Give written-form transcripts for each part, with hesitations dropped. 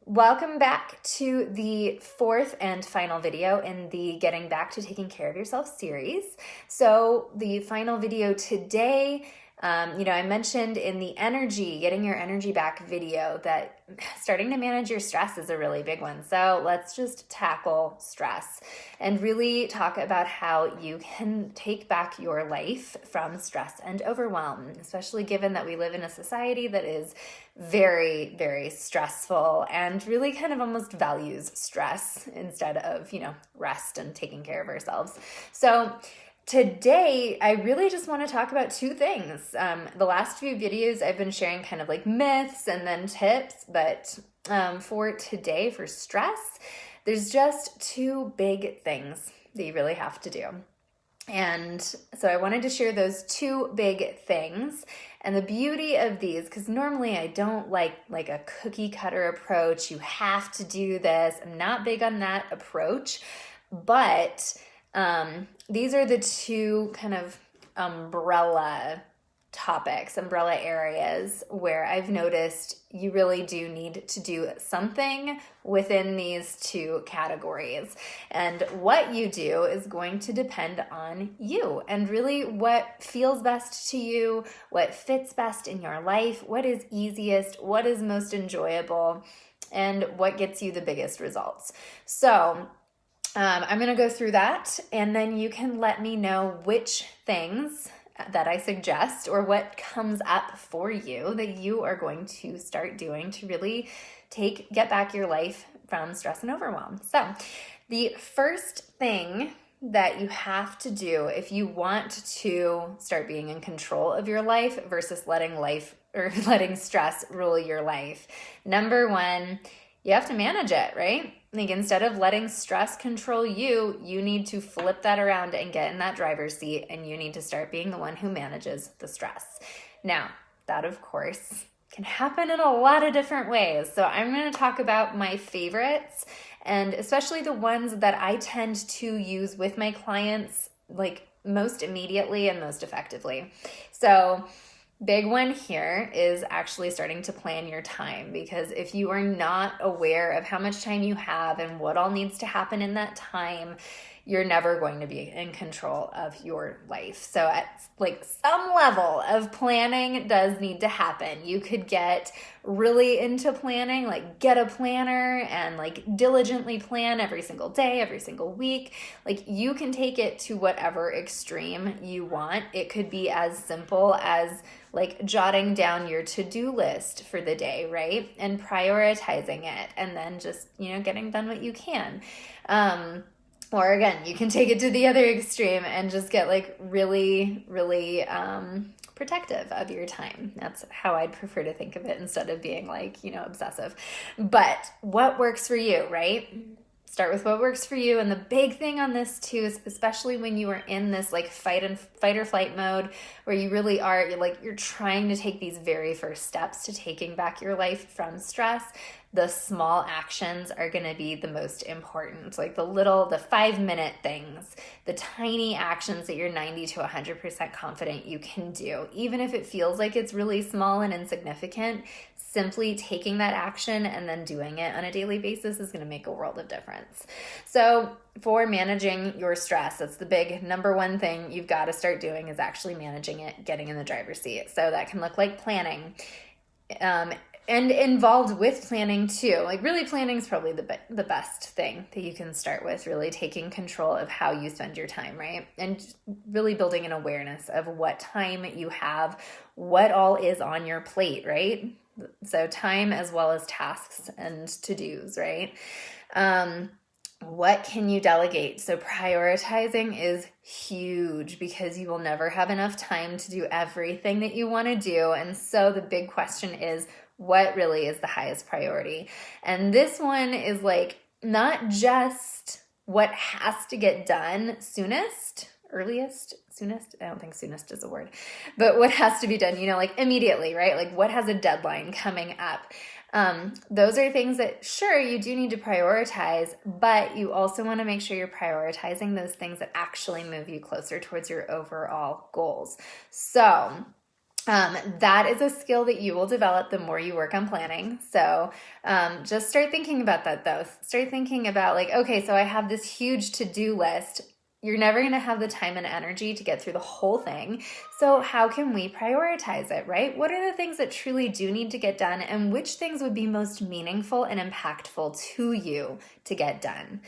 Welcome back to the fourth and final video in the Getting Back to Taking Care of Yourself series. So the final video today, I mentioned in the getting your energy back video that starting to manage your stress is a really big one. So let's just tackle stress and really talk about how you can take back your life from stress and overwhelm, especially given that we live in a society that is very, very stressful and really kind of almost values stress instead of, rest and taking care of ourselves. So today, I really just want to talk about two things. The last few videos I've been sharing kind of like myths and then tips, but for today, for stress, there's just two big things that you really have to do. And so I wanted to share those two big things. And the beauty of these, because normally I don't like a cookie cutter approach. You have to do this. I'm not big on that approach, but these are the two kind of umbrella areas where I've noticed you really do need to do something within these two categories. And what you do is going to depend on you and really what feels best to you, what fits best in your life, what is easiest, what is most enjoyable, and what gets you the biggest results. So I'm going to go through that, and then you can let me know which things that I suggest or what comes up for you that you are going to start doing to really get back your life from stress and overwhelm. So the first thing that you have to do if you want to start being in control of your life versus letting stress rule your life. Number one, you have to manage it, right? Like instead of letting stress control you, you need to flip that around and get in that driver's seat, and you need to start being the one who manages the stress. Now, that of course can happen in a lot of different ways. So I'm going to talk about my favorites, and especially the ones that I tend to use with my clients like most immediately and most effectively. So big one here is actually starting to plan your time, because if you are not aware of how much time you have and what all needs to happen in that time, you're never going to be in control of your life. So at like some level of planning does need to happen. You could get really into planning, like get a planner and like diligently plan every single day, every single week. Like you can take it to whatever extreme you want. It could be as simple as like jotting down your to-do list for the day, right? And prioritizing it, and then just, getting done what you can. Or again, you can take it to the other extreme and just get like really, really protective of your time. That's how I'd prefer to think of it instead of being like, obsessive. But what works for you, right? Start with what works for you. And the big thing on this too is, especially when you are in this like fight or flight mode where you really are, you're trying to take these very first steps to taking back your life from stress, the small actions are going to be the most important. Like the 5-minute things, the tiny actions that you're 90 to 100% confident you can do. Even if it feels like it's really small and insignificant, simply taking that action and then doing it on a daily basis is going to make a world of difference. So for managing your stress, that's the big number one thing you've got to start doing, is actually managing it, getting in the driver's seat. So that can look like planning. And involved with planning too. Like really planning is probably the best thing that you can start with, really taking control of how you spend your time, right? And really building an awareness of what time you have, what all is on your plate, right? So time as well as tasks and to-dos, right? What can you delegate? So prioritizing is huge, because you will never have enough time to do everything that you want to do. And so the big question is, what really is the highest priority? And this one is like not just what has to get done soonest, earliest, soonest. I don't think soonest is a word, but what has to be done, like immediately, right? Like what has a deadline coming up? Those are things that sure you do need to prioritize, but you also want to make sure you're prioritizing those things that actually move you closer towards your overall goals. So That is a skill that you will develop the more you work on planning. So just start thinking about that though. Start thinking about like, okay, so I have this huge to-do list. You're never going to have the time and energy to get through the whole thing. So how can we prioritize it, right? What are the things that truly do need to get done, and which things would be most meaningful and impactful to you to get done?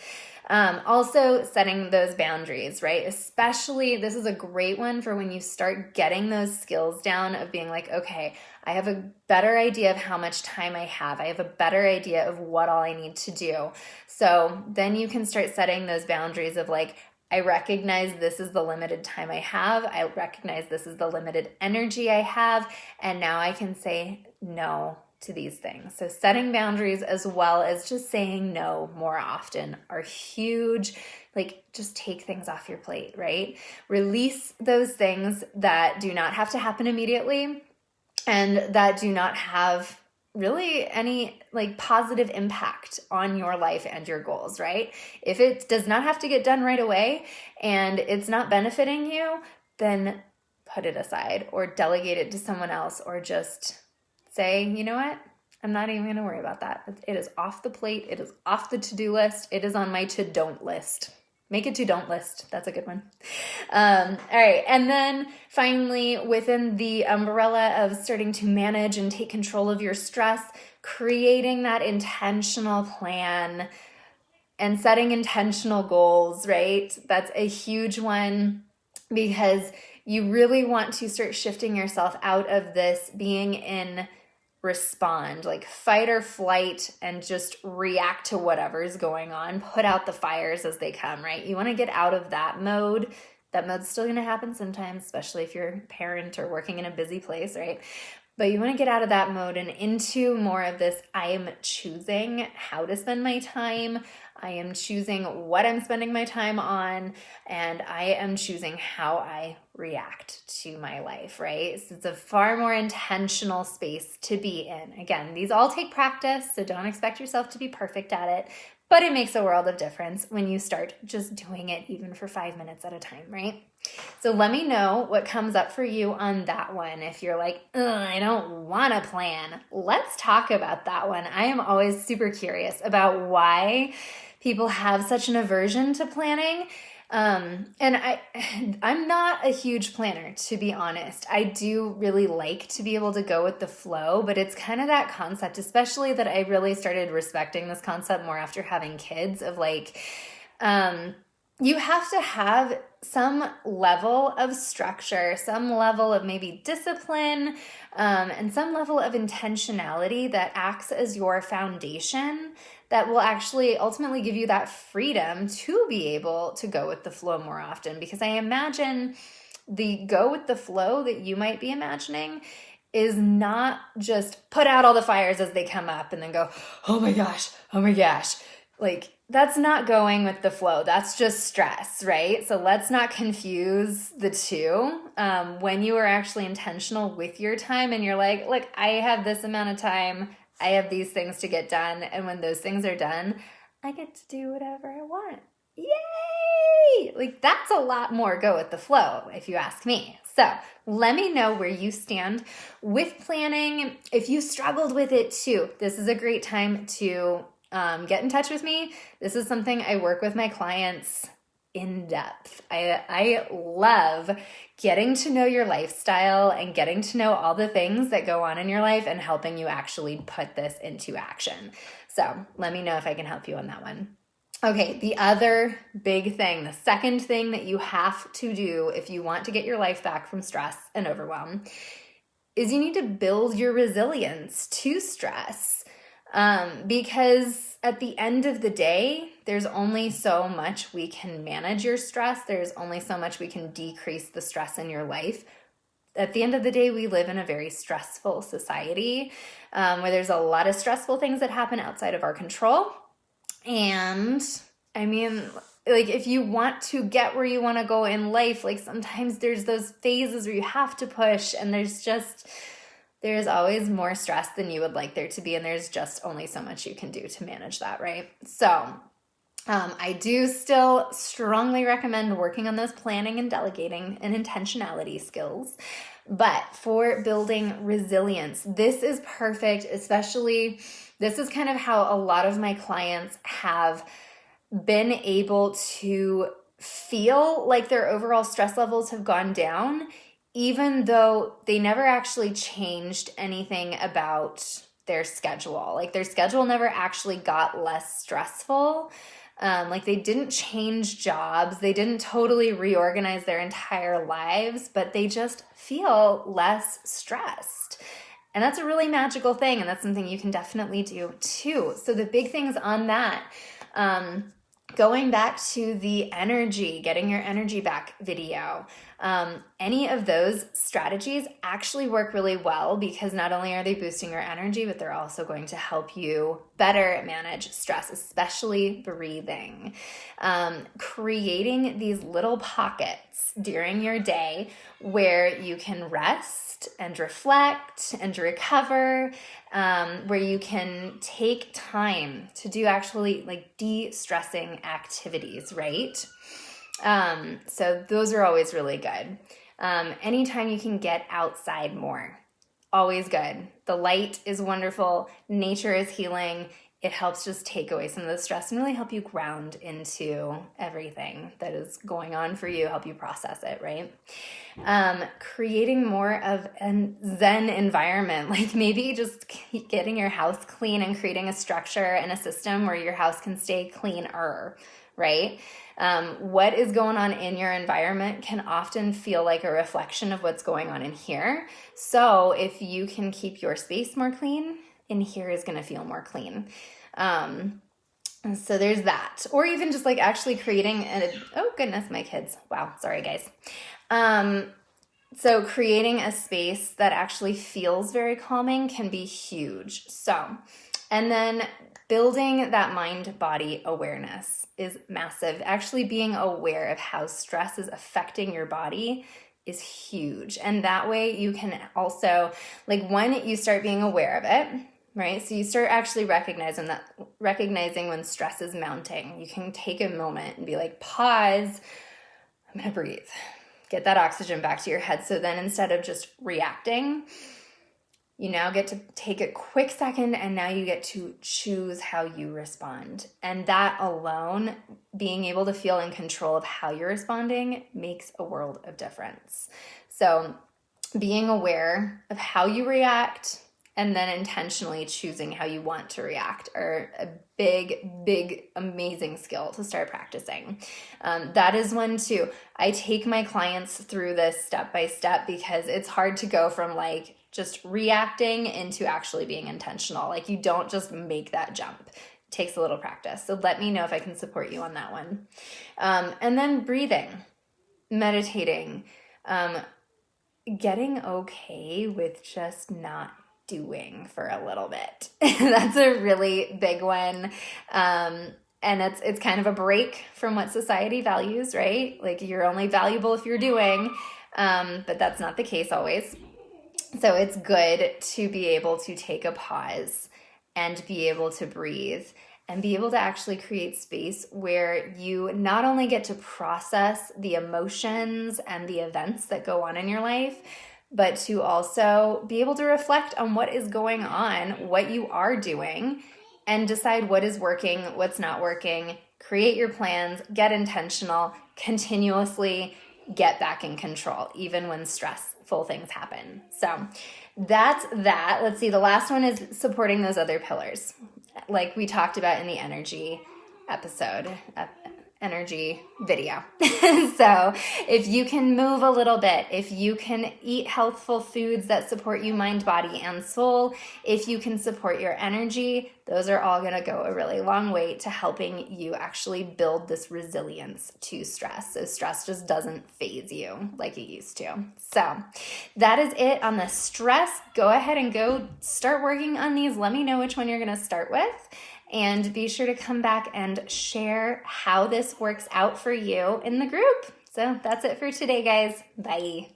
Also setting those boundaries, right? Especially, this is a great one for when you start getting those skills down of being like, okay, I have a better idea of how much time I have. I have a better idea of what all I need to do. So then you can start setting those boundaries of like, I recognize this is the limited time I have. I recognize this is the limited energy I have. And now I can say no to these things. So setting boundaries as well as just saying no more often are huge. Like just take things off your plate, right? Release those things that do not have to happen immediately and that do not have really any like positive impact on your life and your goals, right? If it does not have to get done right away and it's not benefiting you, then put it aside or delegate it to someone else, or just say, you know what? I'm not even going to worry about that. It is off the plate. It is off the to-do list. It is on my to-don't list. Make it to-don't list. That's a good one. All right. And then finally, within the umbrella of starting to manage and take control of your stress, creating that intentional plan and setting intentional goals, right? That's a huge one, because you really want to start shifting yourself out of this being in respond, like fight or flight, and just react to whatever's going on, put out the fires as they come, right? You want to get out of that mode. That mode's still going to happen sometimes, especially if you're a parent or working in a busy place, right? But you want to get out of that mode and into more of this, I am choosing how to spend my time. I am choosing what I'm spending my time on, and I am choosing how I react to my life, right? So it's a far more intentional space to be in. Again, these all take practice, so don't expect yourself to be perfect at it, but it makes a world of difference when you start just doing it even for 5 minutes at a time, right? So let me know what comes up for you on that one. If you're like, I don't want to plan, let's talk about that one. I am always super curious about why people have such an aversion to planning. And I'm not a huge planner, to be honest. I do really like to be able to go with the flow, but it's kind of that concept, especially that I really started respecting this concept more after having kids, of like, you have to have some level of structure, some level of maybe discipline, and some level of intentionality that acts as your foundation that will actually ultimately give you that freedom to be able to go with the flow more often. Because I imagine the go with the flow that you might be imagining is not just put out all the fires as they come up and then go, oh my gosh. Like, that's not going with the flow. That's just stress, right? So let's not confuse the two. When you are actually intentional with your time and you're like, look, I have this amount of time, I have these things to get done. And when those things are done, I get to do whatever I want. Yay! Like, that's a lot more go with the flow, if you ask me. So let me know where you stand with planning. If you struggled with it too, this is a great time to get in touch with me. This is something I work with my clients in depth. I love getting to know your lifestyle and getting to know all the things that go on in your life and helping you actually put this into action. So let me know if I can help you on that one. Okay, the other big thing, the second thing that you have to do if you want to get your life back from stress and overwhelm, is you need to build your resilience to stress. Because at the end of the day, there's only so much we can manage your stress. There's only so much we can decrease the stress in your life. At the end of the day, we live in a very stressful society, where there's a lot of stressful things that happen outside of our control. And I mean, like, if you want to get where you want to go in life, like, sometimes there's those phases where you have to push, and there's always more stress than you would like there to be, and there's just only so much you can do to manage that, right? So I do still strongly recommend working on those planning and delegating and intentionality skills. But for building resilience, this is perfect, especially this is kind of how a lot of my clients have been able to feel like their overall stress levels have gone down, even though they never actually changed anything about their schedule. Like their schedule never actually got less stressful. Like they didn't change jobs. They didn't totally reorganize their entire lives, but they just feel less stressed. And that's a really magical thing. And that's something you can definitely do too. So the big things on that, going back to the energy, getting your energy back video, any of those strategies actually work really well because not only are they boosting your energy, but they're also going to help you better manage stress, especially breathing. Creating these little pockets during your day where you can rest and reflect and recover, where you can take time to do actually like de-stressing activities, right? So those are always really good. Anytime you can get outside more, always good. The light is wonderful. Nature is healing. It helps just take away some of the stress and really help you ground into everything that is going on for you, help you process it, right? Creating more of a Zen environment, like maybe just getting your house clean and creating a structure and a system where your house can stay cleaner, right? What is going on in your environment can often feel like a reflection of what's going on in here. So if you can keep your space more clean, in here is going to feel more clean. So there's that. Or even just like actually creating oh goodness, my kids. Wow. Sorry guys. So creating a space that actually feels very calming can be huge. So, and then building that mind-body awareness is massive. Actually being aware of how stress is affecting your body is huge. And that way you can also, like when you start being aware of it, right? So you start actually recognizing when stress is mounting. You can take a moment and be like, pause, I'm gonna breathe. Get that oxygen back to your head. So then instead of just reacting, you now get to take a quick second and now you get to choose how you respond. And that alone, being able to feel in control of how you're responding makes a world of difference. So being aware of how you react and then intentionally choosing how you want to react are a big, amazing skill to start practicing. That is one too. I take my clients through this step by step because it's hard to go from like just reacting into actually being intentional. Like you don't just make that jump. It takes a little practice. So let me know if I can support you on that one. And then breathing, meditating, getting okay with just not doing for a little bit. That's a really big one. And it's kind of a break from what society values, right? Like you're only valuable if you're doing, but that's not the case always. So it's good to be able to take a pause and be able to breathe and be able to actually create space where you not only get to process the emotions and the events that go on in your life, but to also be able to reflect on what is going on, what you are doing, and decide what is working, what's not working, create your plans, get intentional, continuously get back in control, even when stressful things happen. So that's that. Let's see, the last one is supporting those other pillars, like we talked about in the energy episode, energy video. So if you can move a little bit, if you can eat healthful foods that support you mind, body, and soul, if you can support your energy, those are all going to go a really long way to helping you actually build this resilience to stress. So stress just doesn't phase you like it used to. So that is it on the stress. Go ahead and go start working on these. Let me know which one you're going to start with. And be sure to come back and share how this works out for you in the group. So that's it for today, guys. Bye.